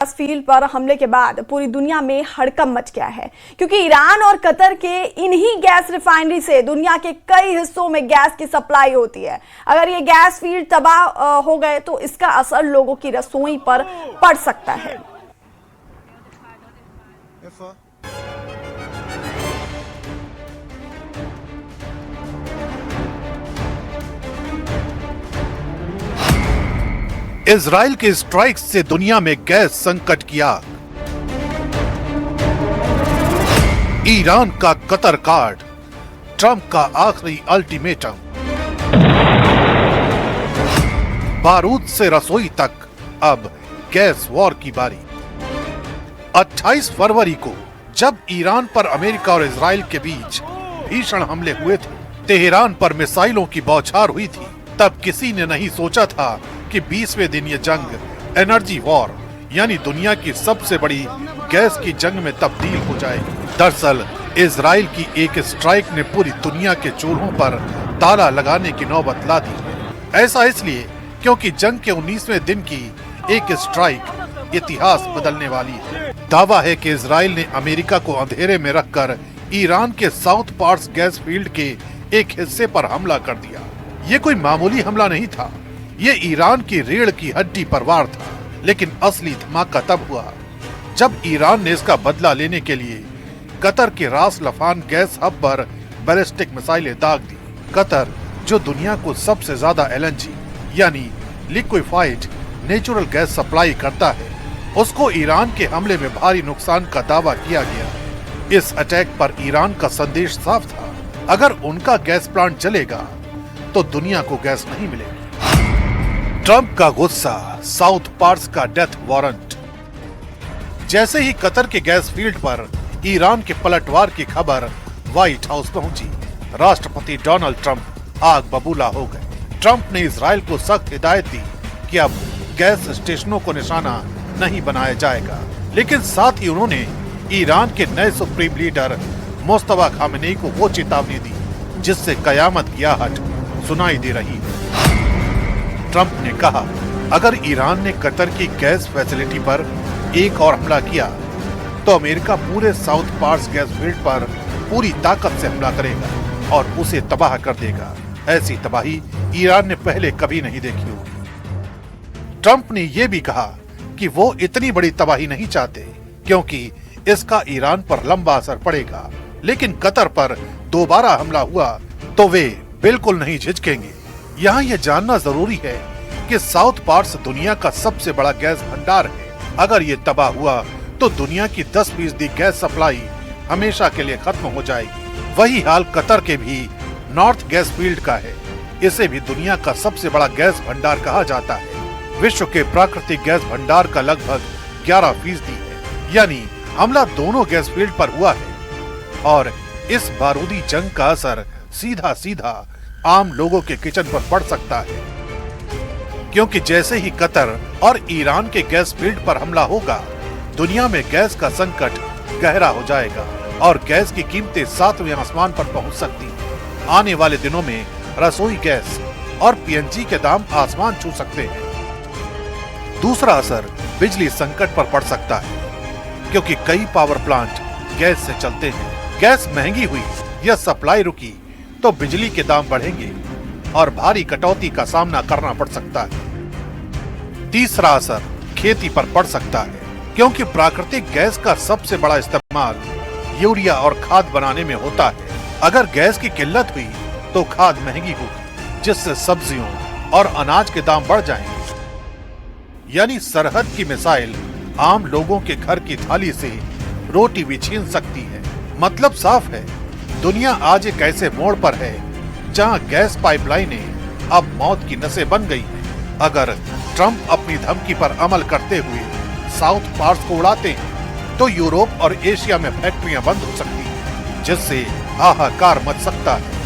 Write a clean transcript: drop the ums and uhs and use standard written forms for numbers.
Gas field पर हमले के बाद पूरी दुनिया में हड़कंप मच गया है, क्योंकि ईरान और कतर के इन्हीं गैस रिफाइनरी से दुनिया के कई हिस्सों में गैस की सप्लाई होती है। अगर ये गैस फील्ड तबाह हो गए तो इसका असर लोगों की रसोई पर पड़ सकता है। इजराइल के स्ट्राइक से दुनिया में गैस संकट की आग। ईरान का कतर कार्ड, ट्रंप का आखिरी अल्टीमेटम। बारूद से रसोई तक अब गैस वॉर की बारी। 28 फरवरी को जब ईरान पर अमेरिका और इजराइल के बीच भीषण हमले हुए थे, तेहरान पर मिसाइलों की बौछार हुई थी, तब किसी ने नहीं सोचा था कि 20वें दिन ये जंग एनर्जी वॉर यानी दुनिया की सबसे बड़ी गैस की जंग में तब्दील हो जाएगी। दरअसल इजराइल की एक स्ट्राइक ने पूरी दुनिया के चूल्हों पर ताला लगाने की नौबत ला दी। ऐसा इसलिए क्योंकि जंग के 19वें दिन की एक स्ट्राइक इतिहास बदलने वाली है। दावा है कि इजराइल ने अमेरिका को अंधेरे में रखकर ईरान के साउथ पार्ट्स गैस फील्ड के एक हिस्से पर हमला कर दिया। ये कोई मामूली हमला नहीं था, ये ईरान की रीढ़ की हड्डी पर वार था। लेकिन असली धमाका तब हुआ जब ईरान ने इसका बदला लेने के लिए कतर के रास लफान गैस हब पर बैलिस्टिक मिसाइलें दाग दी। कतर, जो दुनिया को सबसे ज्यादा एलएनजी यानी लिक्विफाइड नेचुरल गैस सप्लाई करता है, उसको ईरान के हमले में भारी नुकसान का दावा किया गया। इस अटैक पर ईरान का संदेश साफ था, अगर उनका गैस प्लांट चलेगा तो दुनिया को गैस नहीं मिलेगी। ट्रंप का गुस्सा, साउथ पार्ट्स का डेथ वारंट। जैसे ही कतर के गैस फील्ड पर ईरान के पलटवार की खबर व्हाइट हाउस पहुंची, राष्ट्रपति डोनाल्ड ट्रंप आग बबूला हो गए। ट्रंप ने इजराइल को सख्त हिदायत दी कि अब गैस स्टेशनों को निशाना नहीं बनाया जाएगा, लेकिन साथ ही उन्होंने ईरान के नए सुप्रीम लीडर मुस्तफा खामेनी को वो चेतावनी दी जिससे कयामत की आहट सुनाई दे रही है। ट्रंप ने कहा, अगर ईरान ने कतर की गैस फैसिलिटी पर एक और हमला किया तो अमेरिका पूरे साउथ पार्ट्स गैस फील्ड पर पूरी ताकत से हमला करेगा और उसे तबाह कर देगा। ऐसी तबाही ईरान ने पहले कभी नहीं देखी होगी। ट्रंप ने यह भी कहा कि वो इतनी बड़ी तबाही नहीं चाहते क्योंकि इसका ईरान पर लंबा असर पड़ेगा, लेकिन कतर पर दोबारा हमला हुआ तो वे बिल्कुल नहीं झिझकेंगे। यहाँ यह जानना जरूरी है कि साउथ पार्ट्स दुनिया का सबसे बड़ा गैस भंडार है। अगर ये तबाह हुआ तो दुनिया की 10% गैस सप्लाई हमेशा के लिए खत्म हो जाएगी। वही हाल कतर के भी नॉर्थ गैस फील्ड का है। इसे भी दुनिया का सबसे बड़ा गैस भंडार कहा जाता है। विश्व के प्राकृतिक गैस भंडार का लगभग 11% है, यानी हमला दोनों गैस फील्ड पर हुआ है। और इस बारूदी जंग का असर सीधा सीधा आम लोगों के किचन पर पड़ सकता है, क्योंकि जैसे ही कतर और ईरान के गैस फील्ड पर हमला होगा, दुनिया में गैस का संकट गहरा हो जाएगा और गैस की कीमतें 7वें आसमान पर पहुंच सकती हैं। आने वाले दिनों में रसोई गैस और पीएनजी के दाम आसमान छू सकते हैं। दूसरा असर बिजली संकट पर पड़ सकता है, क्योंकि कई पावर प्लांट गैस से चलते हैं। गैस महंगी हुई या सप्लाई रुकी तो बिजली के दाम बढ़ेंगे और भारी कटौती का सामना करना पड़ सकता है। तीसरा असर खेती पर पड़ सकता है, क्योंकि प्राकृतिक गैस का सबसे बड़ा इस्तेमाल यूरिया और खाद बनाने में होता है। अगर गैस की किल्लत हुई तो खाद महंगी होगी, जिससे सब्जियों और अनाज के दाम बढ़ जाएंगे। यानी सरहद की मिसाइल आम लोगों के घर की थाली से रोटी भी छीन सकती है। मतलब साफ है, दुनिया आज एक ऐसे मोड़ पर है जहां गैस पाइपलाइनें अब मौत की नसें बन गई हैं। अगर ट्रंप अपनी धमकी पर अमल करते हुए साउथ पार्ट्स को उड़ाते हैं तो यूरोप और एशिया में फैक्ट्रियां बंद हो सकती हैं, जिससे हाहाकार मच सकता है।